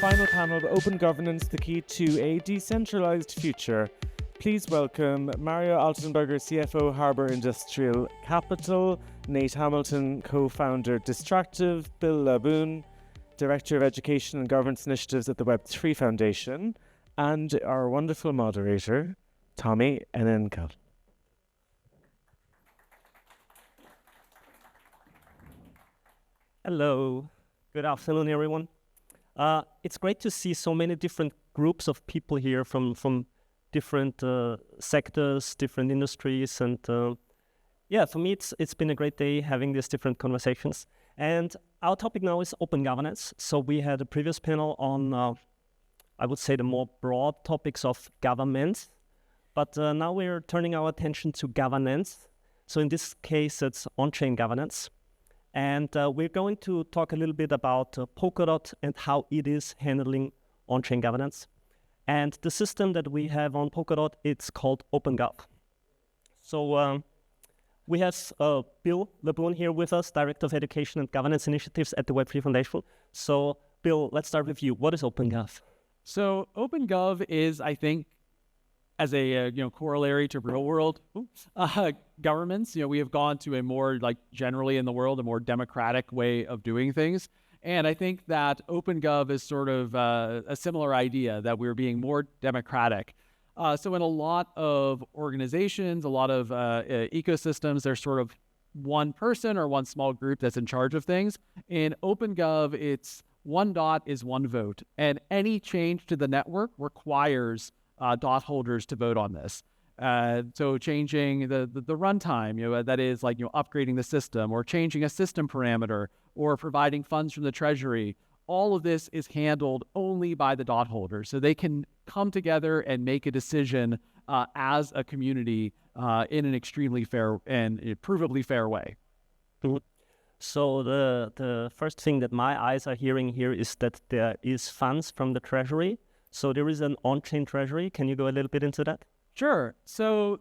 final panel of Open Governance, the Key to a Decentralized Future. Please welcome Mario Altenburger, CFO, Harbour Industrial Capital, Nate Hamilton, co-founder Distractive, Bill Laboon, Director of Education and Governance Initiatives at the Web3 Foundation, and our wonderful moderator, Tommi Enenkel. Hello, good afternoon, everyone. It's great to see so many different groups of people here from different sectors, different industries, and yeah, for me it's been a great day having these different conversations. And our topic now is open governance. So we had a previous panel on, I would say, the more broad topics of governance, but now we're turning our attention to governance. So in this case, it's on-chain governance. And we're going to talk a little bit about Polkadot and how it is handling on-chain governance. And the system that we have on Polkadot, it's called OpenGov. So we have Bill Laboon here with us, Director of Education and Governance Initiatives at the Web3 Foundation. So Bill, let's start with you. What is OpenGov? So OpenGov is, I think, as a corollary to real world governments, we have gone to a more generally in the world, a more democratic way of doing things. And I think that OpenGov is sort of a similar idea, that we're being more democratic. So in a lot of organizations, a lot of ecosystems, there's sort of one person or one small group that's in charge of things. In OpenGov, it's one dot is one vote. And any change to the network requires dot holders to vote on this. So changing the runtime, that is upgrading the system, or changing a system parameter, or providing funds from the treasury. All of this is handled only by the dot holders. So they can come together and make a decision as a community in an extremely fair and provably fair way. So the first thing that my eyes are hearing here is that there is funds from the treasury. So there is an on-chain treasury. Can you go a little bit into that? Sure. So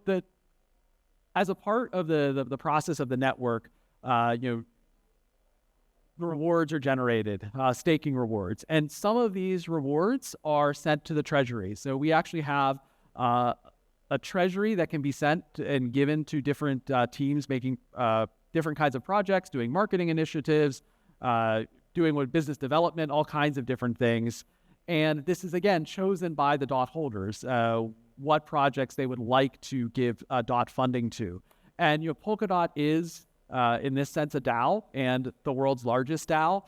as a part of the process of the network, the rewards are generated, staking rewards. And some of these rewards are sent to the treasury. So we actually have a treasury that can be sent and given to different teams making different kinds of projects, doing marketing initiatives, doing business development, all kinds of different things. And this is, again, chosen by the dot holders, what projects they would like to give dot funding to. And Polkadot is, in this sense, a DAO, and the world's largest DAO.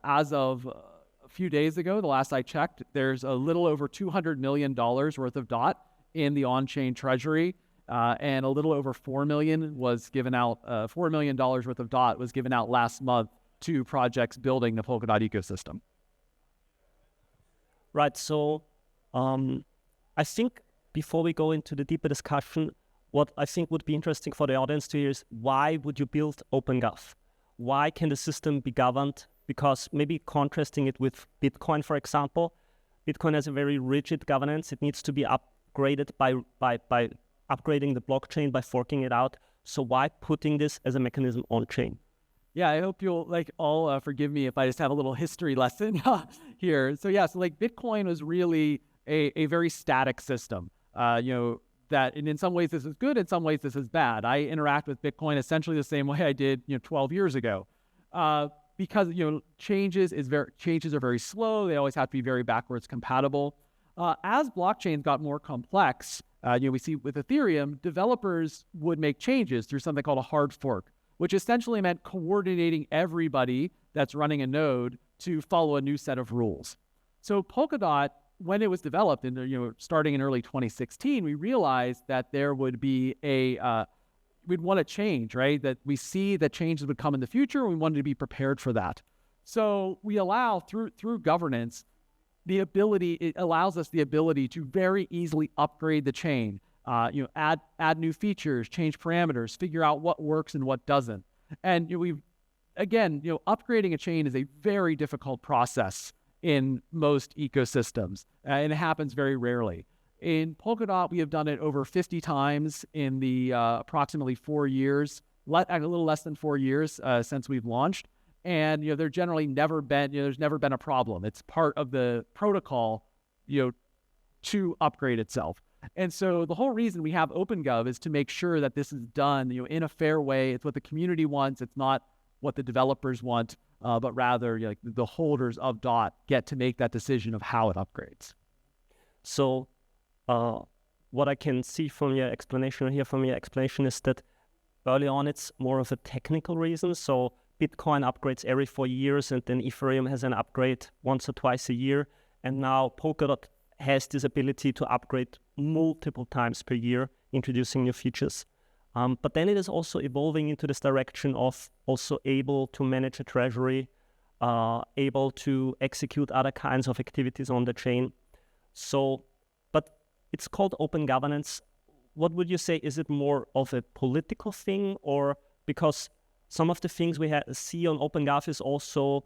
As of a few days ago, the last I checked, there's a little over $200 million worth of dot in the on-chain treasury, and a little over $4 million was given out. $4 million worth of dot was given out last month to projects building the Polkadot ecosystem. Right, so I think before we go into the deeper discussion, what I think would be interesting for the audience to hear is, why would you build OpenGov? Why can the system be governed? Because maybe contrasting it with Bitcoin, for example, Bitcoin has a very rigid governance. It needs to be upgraded by upgrading the blockchain, by forking it out. So why putting this as a mechanism on-chain? Yeah, I hope you'll all forgive me if I just have a little history lesson here. So yeah, so Bitcoin was really a very static system. That and in some ways this is good, in some ways this is bad. I interact with Bitcoin essentially the same way I did 12 years ago, because changes are very slow. They always have to be very backwards compatible. As blockchains got more complex, we see with Ethereum, developers would make changes through something called a hard fork, which essentially meant coordinating everybody that's running a node to follow a new set of rules. So Polkadot, when it was developed, and starting in early 2016, we realized that there would be we'd want to change, right? That we see that changes would come in the future, and we wanted to be prepared for that. So we allow through governance, it allows us the ability to very easily upgrade the chain. Add new features, change parameters, figure out what works and what doesn't. And upgrading a chain is a very difficult process in most ecosystems, and it happens very rarely. In Polkadot, we have done it over 50 times in the approximately 4 years, a little less than 4 years since we've launched. and there's generally never been there's never been a problem. It's part of the protocol to upgrade itself. And so the whole reason we have OpenGov is to make sure that this is done in a fair way. It's what the community wants. It's not what the developers want, but rather the holders of DOT get to make that decision of how it upgrades. So what I can see from your explanation or hear from your explanation is that early on it's more of a technical reason. So Bitcoin upgrades every 4 years, and then Ethereum has an upgrade once or twice a year. And now Polkadot has this ability to upgrade multiple times per year, introducing new features. But then it is also evolving into this direction of also able to manage a treasury, able to execute other kinds of activities on the chain. So, but it's called open governance. What would you say? Is it more of a political thing, or because some of the things we see on OpenGov is also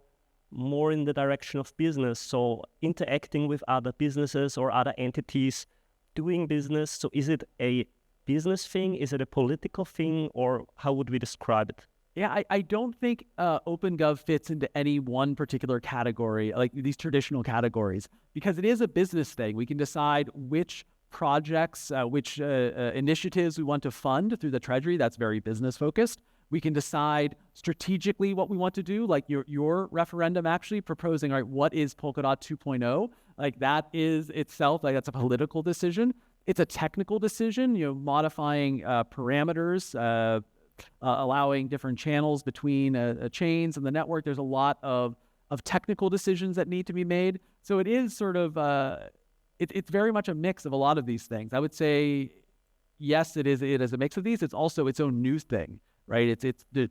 more in the direction of business, so interacting with other businesses or other entities, doing business. So is it a business thing? Is it a political thing? Or how would we describe it? Yeah, I don't think OpenGov fits into any one particular category, like these traditional categories, because it is a business thing. We can decide which projects, which initiatives we want to fund through the Treasury. That's very business focused. We can decide strategically what we want to do, like your referendum actually proposing, all right, what is Polkadot 2.0? Like that is itself, like that's a political decision. It's a technical decision, modifying parameters, allowing different channels between chains and the network. There's a lot of technical decisions that need to be made. So it is sort of, it's very much a mix of a lot of these things. I would say, yes, it is a mix of these. It's also its own new thing. Right, it's the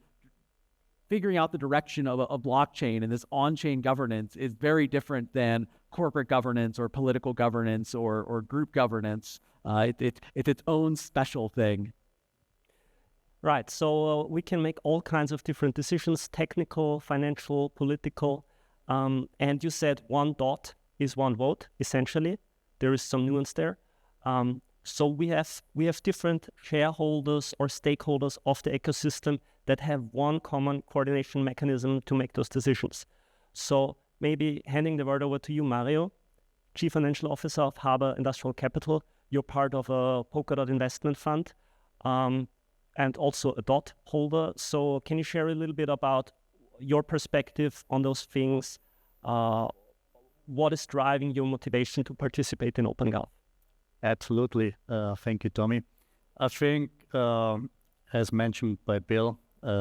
figuring out the direction of a blockchain, and this on-chain governance is very different than corporate governance or political governance or group governance. It's its own special thing. Right. So we can make all kinds of different decisions: technical, financial, political. And you said one dot is one vote. Essentially, there is some nuance there. So we have different shareholders or stakeholders of the ecosystem that have one common coordination mechanism to make those decisions. So maybe handing the word over to you, Mario, Chief Financial Officer of Harbour Industrial Capital. You're part of a Polkadot investment fund and also a DOT holder. So can you share a little bit about your perspective on those things? What is driving your motivation to participate in OpenGov? Absolutely. Thank you, Tommy. I think, as mentioned by Bill,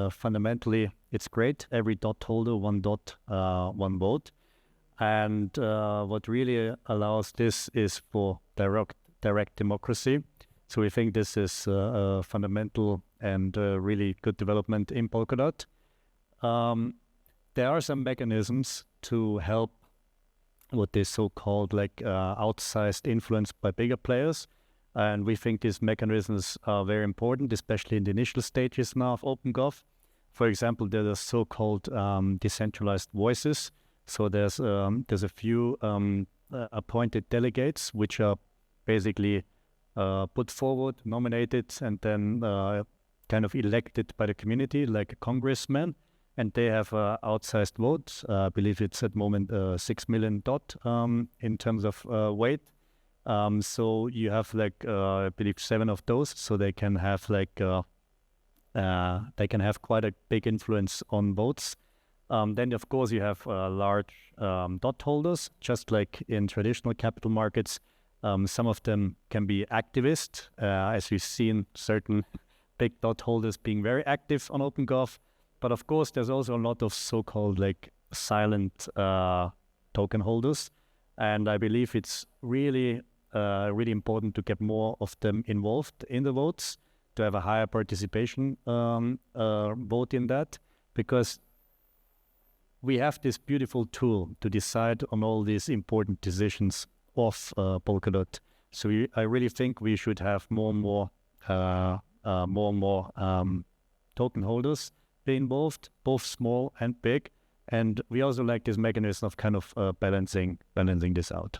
fundamentally, it's great. Every dot holder, one dot, one vote. And what really allows this is for direct democracy. So we think this is a fundamental and really good development in Polkadot. There are some mechanisms to help what is so-called outsized influence by bigger players. And we think these mechanisms are very important, especially in the initial stages now of OpenGov. For example, there are so-called decentralized voices. So there's a few appointed delegates which are basically put forward, nominated, and then kind of elected by the community like a congressman. And they have outsized votes. I believe it's at the moment 6 million dot in terms of weight. So you have I believe 7 of those. So they can have quite a big influence on votes. Then of course you have large dot holders, just like in traditional capital markets. Some of them can be activist, as we've seen certain big dot holders being very active on OpenGov. But of course, there's also a lot of so-called silent token holders. And I believe it's really, really important to get more of them involved in the votes, to have a higher participation vote in that, because we have this beautiful tool to decide on all these important decisions of Polkadot. So I really think we should have more and more token holders be involved, both small and big. And we also like this mechanism of kind of balancing this out.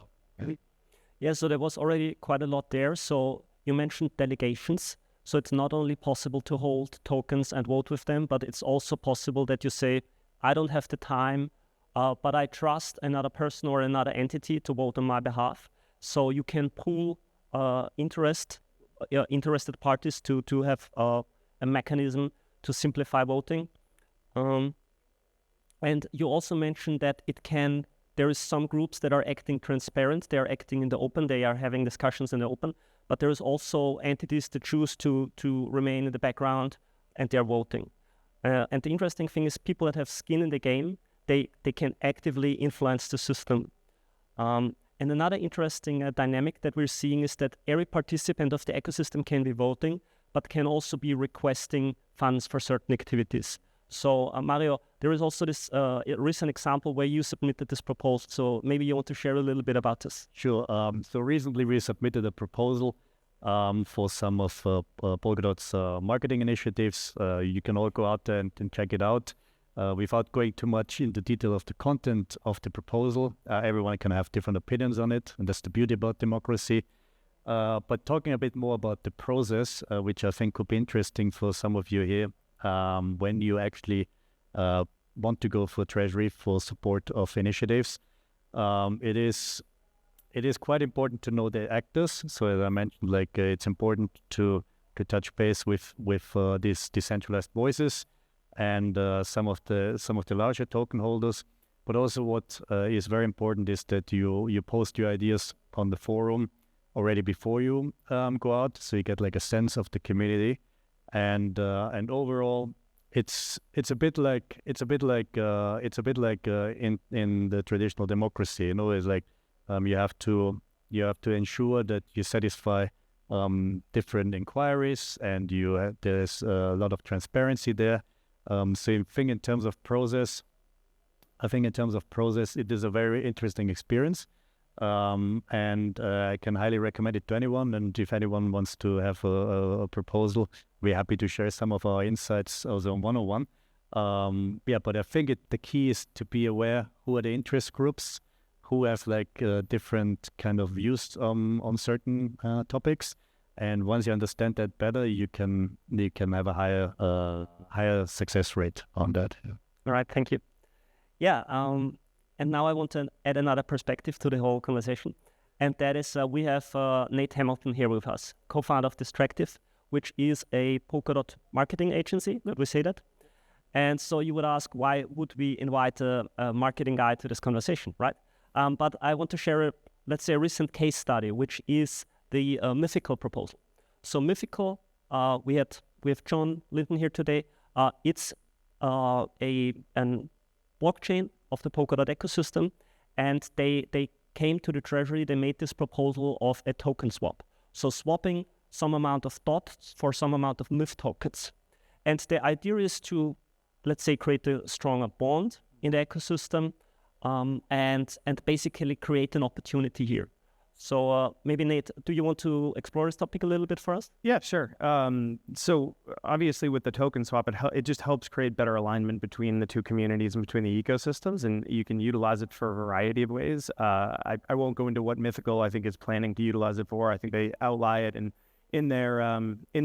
Yeah, so there was already quite a lot there. So you mentioned delegations. So it's not only possible to hold tokens and vote with them, but it's also possible that you say, I don't have the time, but I trust another person or another entity to vote on my behalf. So you can pool interested parties to have a mechanism to simplify voting. And you also mentioned that there is some groups that are acting transparent, they are acting in the open, they are having discussions in the open, but there is also entities that choose to remain in the background and they're voting. And the interesting thing is people that have skin in the game, they can actively influence the system. And another interesting dynamic that we're seeing is that every participant of the ecosystem can be voting, but can also be requesting funds for certain activities. So Mario, there is also this recent example where you submitted this proposal. So maybe you want to share a little bit about this. Sure. So recently we submitted a proposal for some of Polkadot's marketing initiatives. You can all go out there and check it out. Without going too much into detail of the content of the proposal, everyone can have different opinions on it, and that's the beauty about democracy. But talking a bit more about the process, which I think could be interesting for some of you here, when you actually want to go for Treasury for support of initiatives, it is quite important to know the actors. So as I mentioned, it's important to touch base with these decentralized voices and some of the larger token holders. But also what is very important is that you post your ideas on the forum already before you go out, so you get a sense of the community. And overall, it's a bit like in the traditional democracy. It's like you have to ensure that you satisfy different inquiries, and there's a lot of transparency there. So I think in terms of process, it is a very interesting experience. And I can highly recommend it to anyone. And if anyone wants to have a proposal, we're happy to share some of our insights also on one-on-one. But I think the key is to be aware who are the interest groups, who have different kind of views on certain topics. And once you understand that better, you can have a higher success rate on that. All right, thank you. Yeah. And now I want to add another perspective to the whole conversation. And that is we have Nate Hamilton here with us, co-founder of Distractive, which is a Polkadot marketing agency, would we say that? And so you would ask, why would we invite a marketing guy to this conversation, right? But I want to share, let's say, a recent case study, which is the Mythical proposal. So Mythical, we have John Linton here today. It's an blockchain of the Polkadot ecosystem, and they came to the treasury. They made this proposal of a token swap, so swapping some amount of dots for some amount of MIF tokens. And the idea is to, let's say, create a stronger bond in the ecosystem, and basically create an opportunity here. So maybe Nate, do you want to explore this topic a little bit for us? Yeah, sure. So obviously with the token swap, it just helps create better alignment between the two communities and between the ecosystems, and you can utilize it for a variety of ways. I won't go into what Mythical I think is planning to utilize it for. I think they outline it in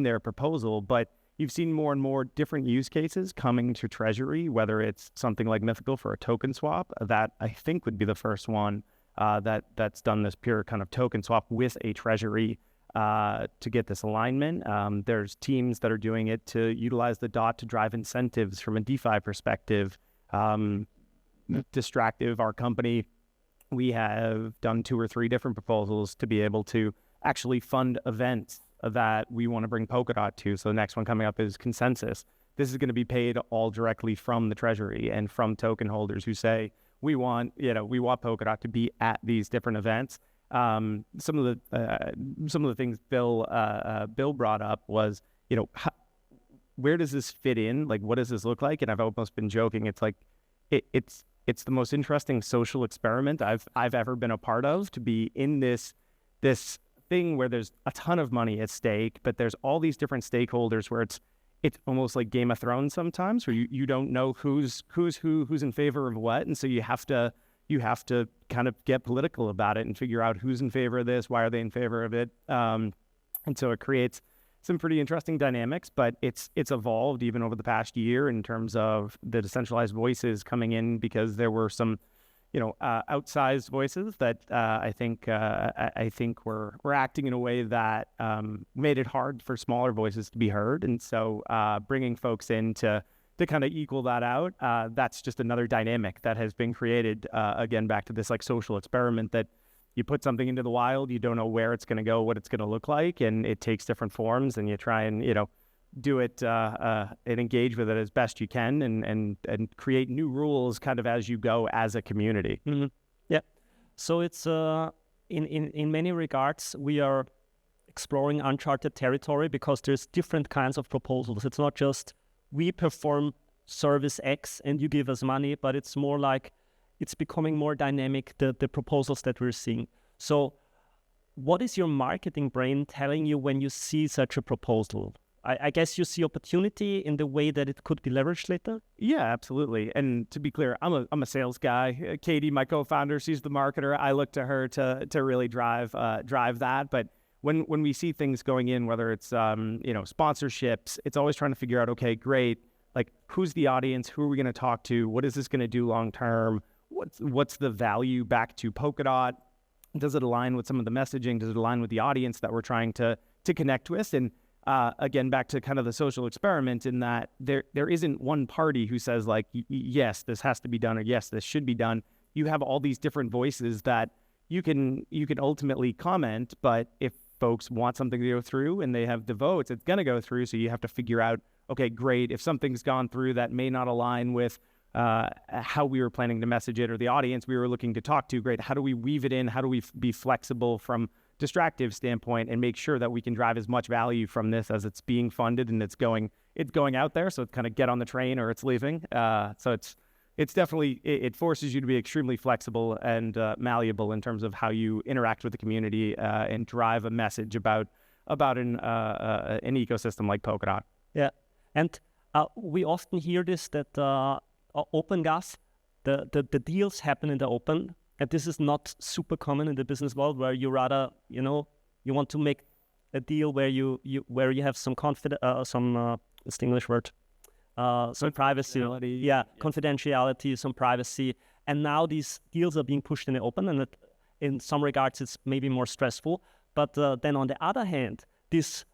their proposal, but you've seen more and more different use cases coming to Treasury, whether it's something like Mythical for a token swap, that I think would be the first one that's done this pure kind of token swap with a treasury to get this alignment. There's teams that are doing it to utilize the DOT to drive incentives from a DeFi perspective. Distractive, our company, we have done 2 or 3 different proposals to be able to actually fund events that we want to bring Polkadot to. So the next one coming up is Consensus. This is going to be paid all directly from the treasury and from token holders who say, we want Polkadot to be at these different events. Some of the things Bill brought up was, where does this fit in? Like, what does this look like? And I've almost been joking. It's like, it's the most interesting social experiment I've ever been a part of, to be in this thing where there's a ton of money at stake, but there's all these different stakeholders where it's almost like Game of Thrones sometimes, where you don't know who's in favor of what, and so you have to kind of get political about it and figure out who's in favor of this, why are they in favor of it, and so it creates some pretty interesting dynamics, but it's evolved even over the past year in terms of the decentralized voices coming in, because there were some, outsized voices that I think were acting in a way that made it hard for smaller voices to be heard. And so bringing folks in to kind of equal that out, that's just another dynamic that has been created, again, back to this like social experiment that you put something into the wild, you don't know where it's going to go, what it's going to look like, and it takes different forms, and you try and, do it and engage with it as best you can, and create new rules kind of as you go as a community. Mm-hmm. Yeah. So it's in many regards, we are exploring uncharted territory, because there's different kinds of proposals. It's not just we perform service X and you give us money, but it's more like it's becoming more dynamic, the proposals that we're seeing. So what is your marketing brain telling you when you see such a proposal? I guess you see opportunity in the way that it could be leveraged later? Yeah, absolutely. And to be clear, I'm a sales guy. Katie, my co-founder, she's the marketer. I look to her to really drive that. But when we see things going in, whether it's sponsorships, it's always trying to figure out, okay, great, like who's the audience? Who are we going to talk to? What is this going to do long term? What's the value back to Polkadot? Does it align with some of the messaging? Does it align with the audience that we're trying to connect with? And again, back to kind of the social experiment, in that there isn't one party who says like, yes, this has to be done, or yes, this should be done. You have all these different voices that you can ultimately comment, but if folks want something to go through and they have the votes, it's going to go through. So you have to figure out, okay, great, if something's gone through that may not align with how we were planning to message it, or the audience we were looking to talk to, great, how do we weave it in? How do we be flexible from Distractive standpoint and make sure that we can drive as much value from this as it's being funded and it's going out there? So it's kind of get on the train or it's leaving. So it's definitely, it forces you to be extremely flexible and malleable in terms of how you interact with the community and drive a message about an ecosystem like Polkadot. Yeah, and we often hear this, that OpenGov, the deals happen in the open, and this is not super common in the business world, where you rather, you want to make a deal where you have some what's the English word? Some privacy. Yeah, confidentiality, some privacy. And now these deals are being pushed in the open, and in some regards it's maybe more stressful. But then on the other hand, this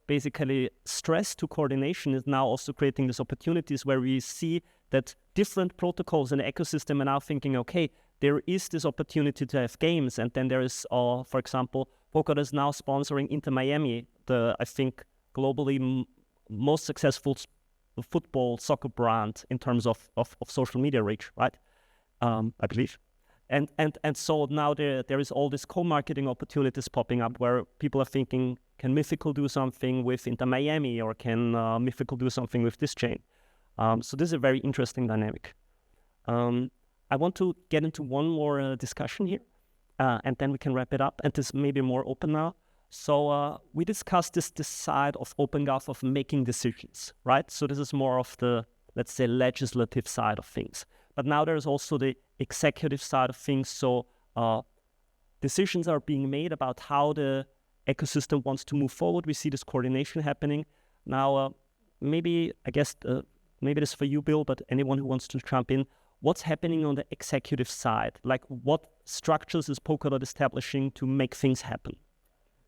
basically stress to coordination is now also creating these opportunities where we see that different protocols in the ecosystem are now thinking, okay, there is this opportunity to have games. And then there is, for example, Polkadot is now sponsoring Inter Miami, I think globally most successful soccer brand in terms of social media reach, right? I believe. And so now there is all these co-marketing opportunities popping up where people are thinking, can Mythical do something with Inter Miami, or can Mythical do something with this chain? So this is a very interesting dynamic. I want to get into one more discussion here, and then we can wrap it up. And this may be more open now. So we discussed this side of OpenGov of making decisions, right? So this is more of the, let's say, legislative side of things. But now there's also the executive side of things. So decisions are being made about how the ecosystem wants to move forward. We see this coordination happening. Now, maybe this is for you, Bill, but anyone who wants to jump in, what's happening on the executive side? Like, what structures is Polkadot establishing to make things happen?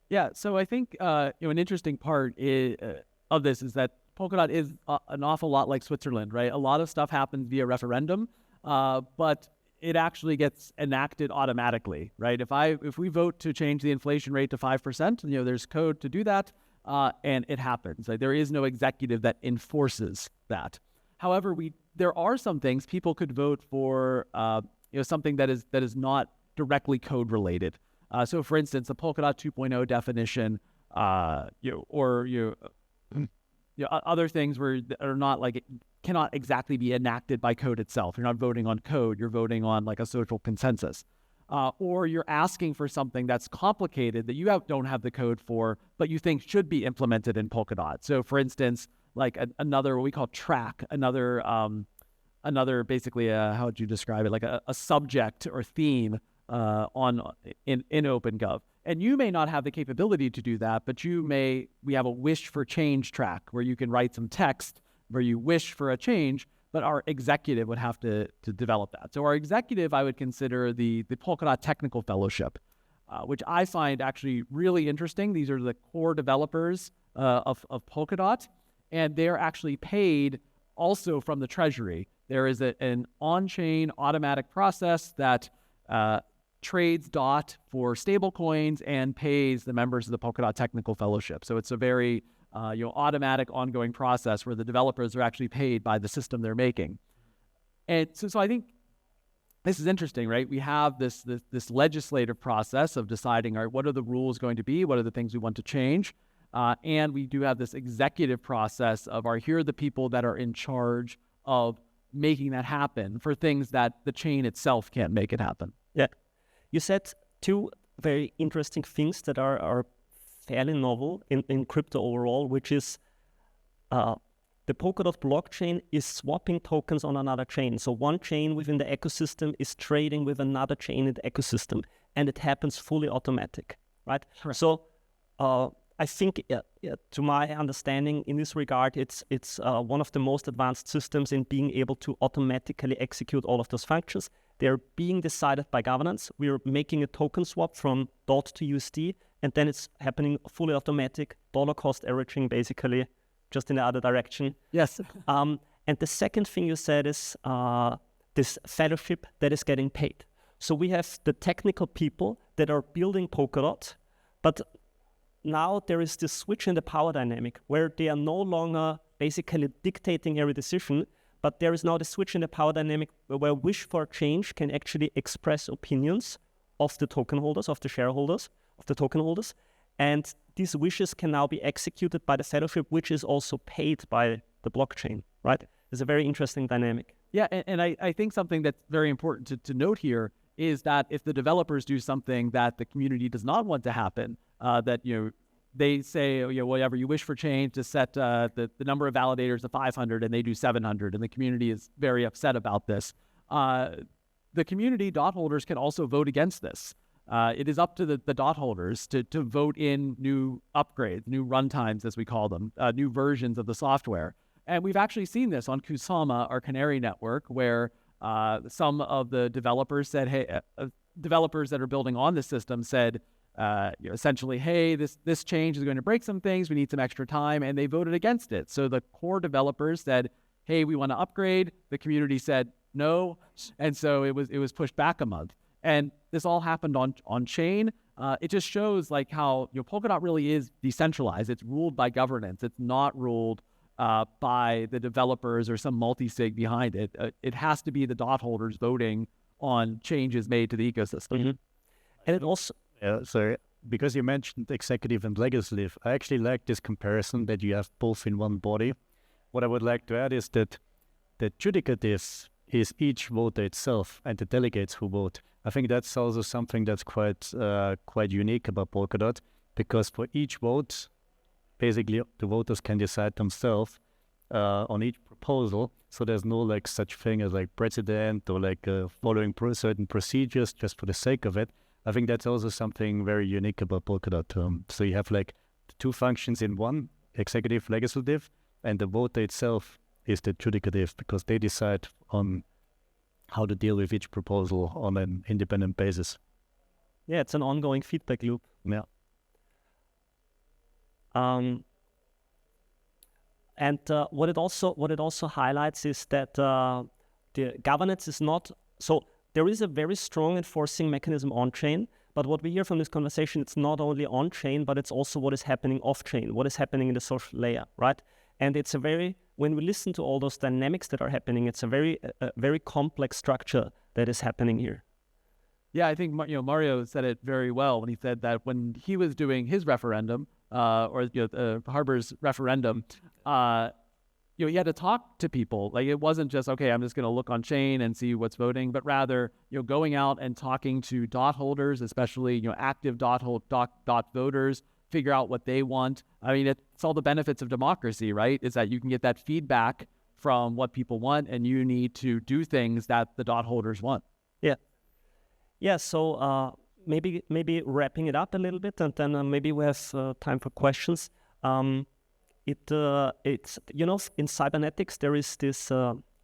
Yeah, so I think an interesting part of this is that Polkadot is an awful lot like Switzerland, right? A lot of stuff happens via referendum, but it actually gets enacted automatically, right? If we vote to change the inflation rate to 5%, there's code to do that, and it happens. Like, there is no executive that enforces that. However, there are some things people could vote for, something that is not directly code related. So, for instance, the Polkadot 2.0 definition, other things where are not like, cannot exactly be enacted by code itself. You're not voting on code, you're voting on like a social consensus. Or you're asking for something that's complicated that you don't have the code for, but you think should be implemented in Polkadot. So for instance, like another, what we call track, another basically, how would you describe it? Like a subject or theme in OpenGov. And you may not have the capability to do that, but we have a wish for change track where you can write some text where you wish for a change, but our executive would have to develop that. So our executive, I would consider the Polkadot Technical Fellowship, which I find actually really interesting. These are the core developers of Polkadot, and they're actually paid also from the treasury. There is an on-chain automatic process that trades DOT for stable coins and pays the members of the Polkadot Technical Fellowship. So it's a very automatic ongoing process where the developers are actually paid by the system they're making. And so I think this is interesting, right? We have this legislative process of deciding, all right, what are the rules going to be? What are the things we want to change? And we do have this executive process of, here are the people that are in charge of making that happen for things that the chain itself can't make it happen. Yeah. You said two very interesting things that are fairly novel in crypto overall, which is the Polkadot blockchain is swapping tokens on another chain. So one chain within the ecosystem is trading with another chain in the ecosystem, and it happens fully automatic, right? Correct. So I think, to my understanding in this regard, it's one of the most advanced systems in being able to automatically execute all of those functions. They're being decided by governance. We're making a token swap from DOT to USD, and then it's happening fully automatic, dollar cost averaging basically, just in the other direction. Yes. And the second thing you said is this fellowship that is getting paid. So we have the technical people that are building Polkadot, but now there is this switch in the power dynamic where they are no longer basically dictating every decision, but there is now the switch in the power dynamic where wish for change can actually express opinions of the token holders, of the shareholders, of the token holders. And these wishes can now be executed by the fellowship, which is also paid by the blockchain, right? It's a very interesting dynamic. Yeah, and I think something that's very important to note here is that if the developers do something that the community does not want to happen, that they say, whatever you wish for change to set the number of validators to 500 and they do 700, and the community is very upset about this. The community DOT holders can also vote against this. It is up to the DOT holders to vote in new upgrades, new runtimes, as we call them, new versions of the software. And we've actually seen this on Kusama, our Canary network, where some of the developers said, hey, developers that are building on the system said, essentially, hey, this change is going to break some things. We need some extra time. And they voted against it. So the core developers said, hey, we want to upgrade. The community said no. And so it was pushed back a month. And this all happened on chain. It just shows like how Polkadot really is decentralized. It's ruled by governance. It's not ruled by the developers or some multi-sig behind it. It has to be the DOT holders voting on changes made to the ecosystem. Mm-hmm. And it also... Yeah, so because you mentioned executive and legislative, I actually like this comparison that you have both in one body. What I would like to add is that the judicative is each voter itself and the delegates who vote. I think that's also something that's quite unique about Polkadot, because for each vote, basically the voters can decide themselves on each proposal. So there's no like such thing as like precedent or like following certain procedures just for the sake of it. I think that's also something very unique about Polkadot. So you have like the two functions in one, executive, legislative, and the voter itself is the judicative, because they decide on how to deal with each proposal on an independent basis. Yeah, it's an ongoing feedback loop. Yeah. And what it also highlights is that the governance is not so. There is a very strong enforcing mechanism on-chain, but what we hear from this conversation, it's not only on-chain, but it's also what is happening off-chain, what is happening in the social layer, right? And it's when we listen to all those dynamics that are happening, it's a very complex structure that is happening here. Yeah, I think Mario said it very well when he said that when he was doing his referendum, Harbour's referendum, he had to talk to people. Like, it wasn't just, okay, I'm just going to look on chain and see what's voting, but rather, going out and talking to DOT holders, especially, active DOT voters, figure out what they want. I mean, it's all the benefits of democracy, right? Is that you can get that feedback from what people want, and you need to do things that the DOT holders want. Yeah. Yeah, so maybe wrapping it up a little bit, and then maybe we have time for questions. It's in cybernetics there is this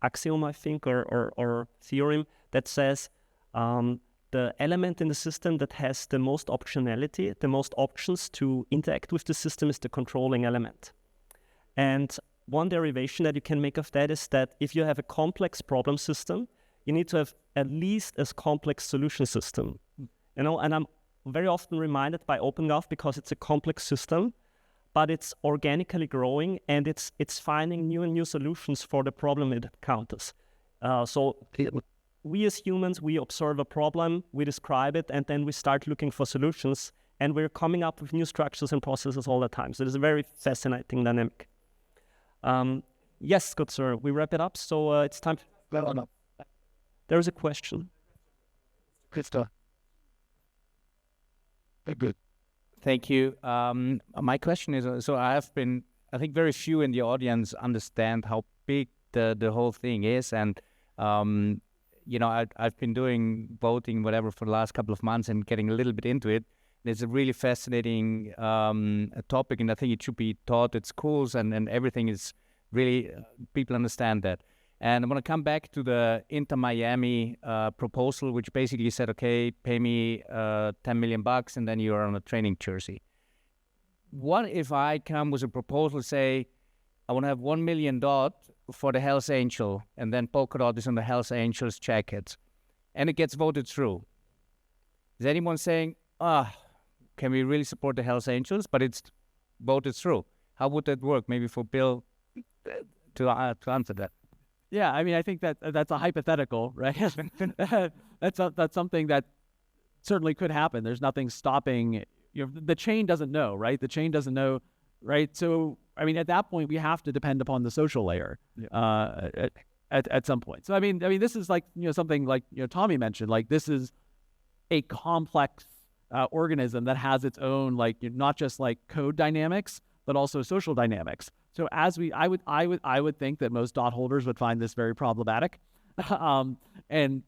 axiom, I think, or theorem that says the element in the system that has the most optionality, the most options to interact with the system, is the controlling element. And one derivation that you can make of that is that if you have a complex problem system, you need to have at least as complex solution system. And I'm very often reminded by OpenGov, because it's a complex system, but it's organically growing, and it's finding new and new solutions for the problem it encounters. So we as humans, we observe a problem, we describe it, and then we start looking for solutions, and we're coming up with new structures and processes all the time. So it's a very fascinating dynamic. Yes, good sir, we wrap it up. So it's time. There's a question. Krista. Good. Thank you. My question is, so I think very few in the audience understand how big the whole thing is. And, I've been doing voting, whatever, for the last couple of months and getting a little bit into it. It's a really fascinating topic, and I think it should be taught at schools, and everything is really, people understand that. And I want to come back to the Inter-Miami proposal, which basically said, okay, pay me $10 million and then you're on a training jersey. What if I come with a proposal, say, I want to have $1 million for the Hells Angel, and then Polkadot is on the Hells Angels jacket, and it gets voted through? Is anyone saying, can we really support the Hells Angels, but it's voted through? How would that work? Maybe for Bill to answer that. Yeah, I mean, I think that's a hypothetical, right? That's something that certainly could happen. There's nothing stopping. The chain doesn't know, right? The chain doesn't know, right? So, I mean, at that point, we have to depend upon the social layer at some point. So, I mean, this is like something like Tommi mentioned. Like, this is a complex organism that has its own not just code dynamics, but also social dynamics. So I would think that most dot holders would find this very problematic. And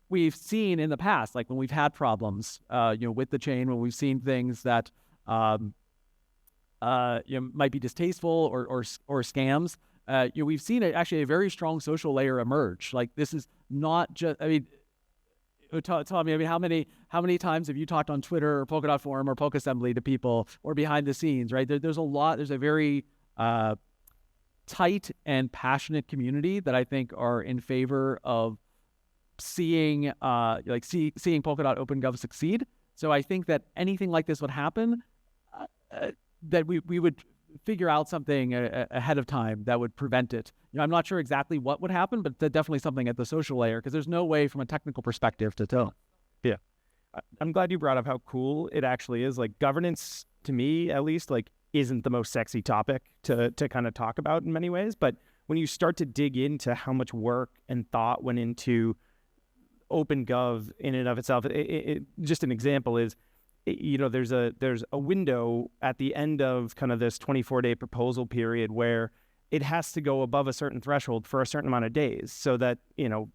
we've seen in the past, like when we've had problems, with the chain, when we've seen things that might be distasteful or scams, we've seen actually a very strong social layer emerge. Like, this is not just, Tommi, how many times have you talked on Twitter or Polkadot Forum or Polk Assembly to people, or behind the scenes, right? There's a very tight and passionate community that I think are in favor of seeing Polkadot OpenGov succeed. So I think that anything like this would happen, that we would figure out something ahead of time that would prevent it. I'm not sure exactly what would happen, but definitely something at the social layer, because there's no way from a technical perspective to tell. Yeah. I'm glad you brought up how cool it actually is. Like, governance, to me at least, isn't the most sexy topic to kind of talk about in many ways. But when you start to dig into how much work and thought went into OpenGov in and of itself, just an example is, there's a window at the end of kind of this 24-day proposal period where it has to go above a certain threshold for a certain amount of days, so that,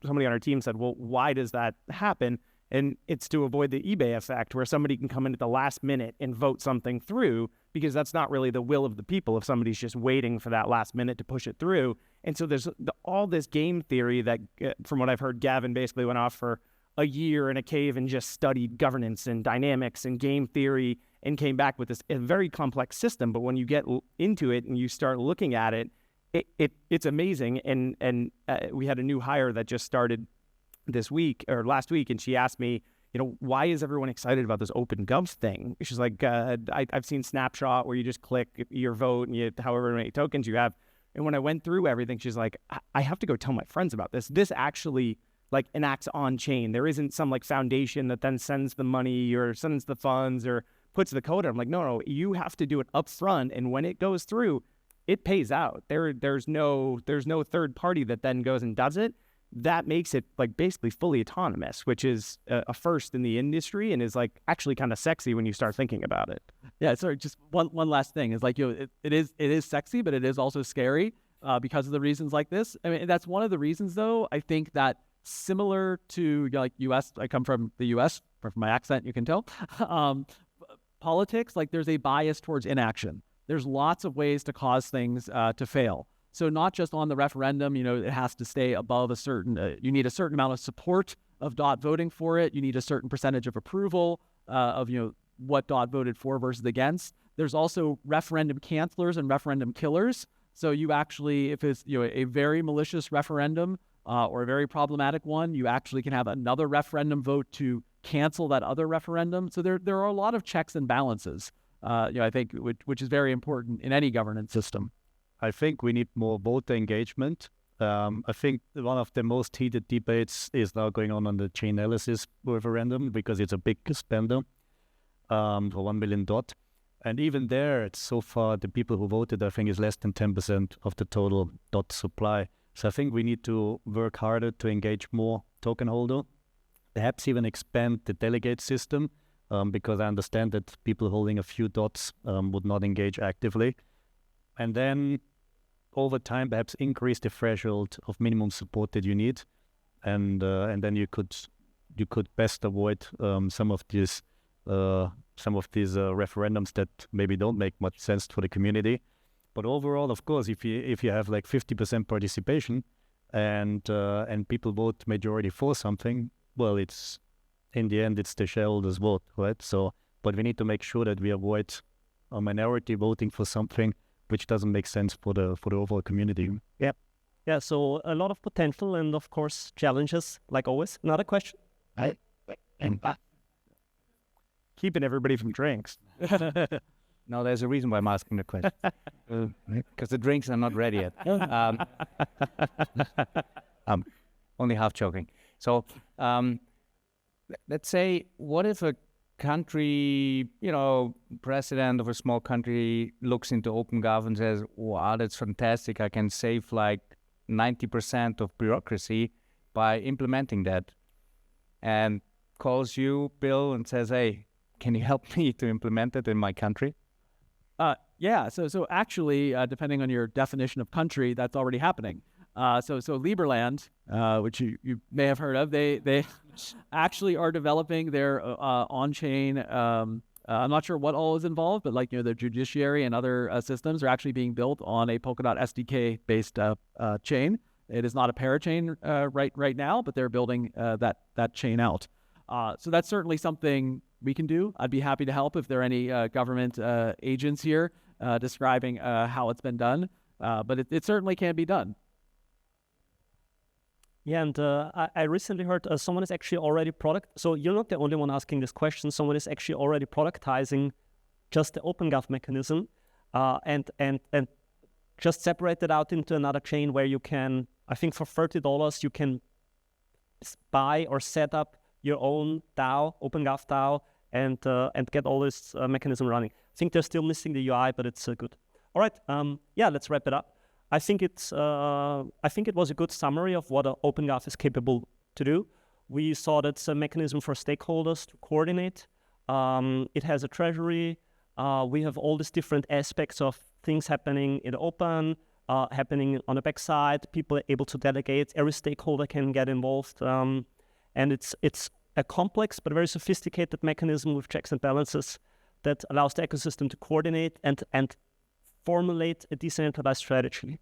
somebody on our team said, well, why does that happen? And it's to avoid the eBay effect, where somebody can come in at the last minute and vote something through, because that's not really the will of the people if somebody's just waiting for that last minute to push it through. And so there's all this game theory that, from what I've heard, Gavin basically went off for a year in a cave and just studied governance and dynamics and game theory and came back with a very complex system. But when you get into it and you start looking at it, it's amazing. And we had a new hire that just started this week or last week, and she asked me, why is everyone excited about this OpenGov thing? She's like, I've seen Snapshot where you just click your vote and you however many tokens you have. And when I went through everything, she's like, I have to go tell my friends about this. This actually enacts on chain. There isn't some foundation that then sends the money or sends the funds or puts the code in. I'm like, no, you have to do it up front, and when it goes through, it pays out. There's no third party that then goes and does it. That makes it basically fully autonomous, which is a first in the industry, and is actually kind of sexy when you start thinking about it. Yeah, sorry, just one last thing is it is sexy, but it is also scary because of the reasons like this. I mean, that's one of the reasons, though, I think that similar to like U.S. I come from the U.S. From my accent, you can tell. Politics, like there's a bias towards inaction. There's lots of ways to cause things to fail. So not just on the referendum, it has to stay above a certain, you need a certain amount of support of DOT voting for it. You need a certain percentage of approval of, what DOT voted for versus against. There's also referendum cancelers and referendum killers. So you actually, if it's, a very malicious referendum or a very problematic one, you actually can have another referendum vote to cancel that other referendum. So there are a lot of checks and balances, I think, which is very important in any governance system. I think we need more voter engagement. I think one of the most heated debates is now going on the chain analysis referendum because it's a big spender for 1 million DOT. And even there, it's so far the people who voted, I think, is less than 10% of the total DOT supply. So I think we need to work harder to engage more token holder, perhaps even expand the delegate system, because I understand that people holding a few DOTs would not engage actively. And then over time, perhaps increase the threshold of minimum support that you need, and then you could best avoid some of these referendums that maybe don't make much sense for the community. But overall, of course, if you have like 50% participation and people vote majority for something, well, it's in the end it's the shareholders' vote, right? So, but we need to make sure that we avoid a minority voting for something which doesn't make sense for the overall community. Yeah. So a lot of potential and of course challenges, like always. Another question? Keeping everybody from drinks. No, there's a reason why I'm asking the question. Because the drinks are not ready yet. Only half joking. So let's say, what if a country, president of a small country looks into OpenGov and says, wow, that's fantastic. I can save like 90% of bureaucracy by implementing that. And calls you, Bill, and says, hey, can you help me to implement it in my country? Yeah. So actually, depending on your definition of country, that's already happening. So Liberland, which you may have heard of, they actually are developing their on-chain. I'm not sure what all is involved, but like their judiciary and other systems are actually being built on a Polkadot SDK based chain. It is not a parachain right now, but they're building that chain out. So that's certainly something we can do. I'd be happy to help if there are any government agents here describing how it's been done. But it certainly can be done. Yeah, and I recently heard someone is actually already so you're not the only one asking this question. Someone is actually already productizing just the OpenGov mechanism and just separate it out into another chain where you can, I think for $30, you can buy or set up your own DAO, OpenGov DAO, and get all this mechanism running. I think they're still missing the UI, but it's good. All right, let's wrap it up. I think it was a good summary of what OpenGov is capable to do. We saw that it's a mechanism for stakeholders to coordinate. It has a treasury. We have all these different aspects of things happening in the open, happening on the backside. People are able to delegate. Every stakeholder can get involved. And it's a complex but very sophisticated mechanism with checks and balances that allows the ecosystem to coordinate and formulate a decentralized strategy.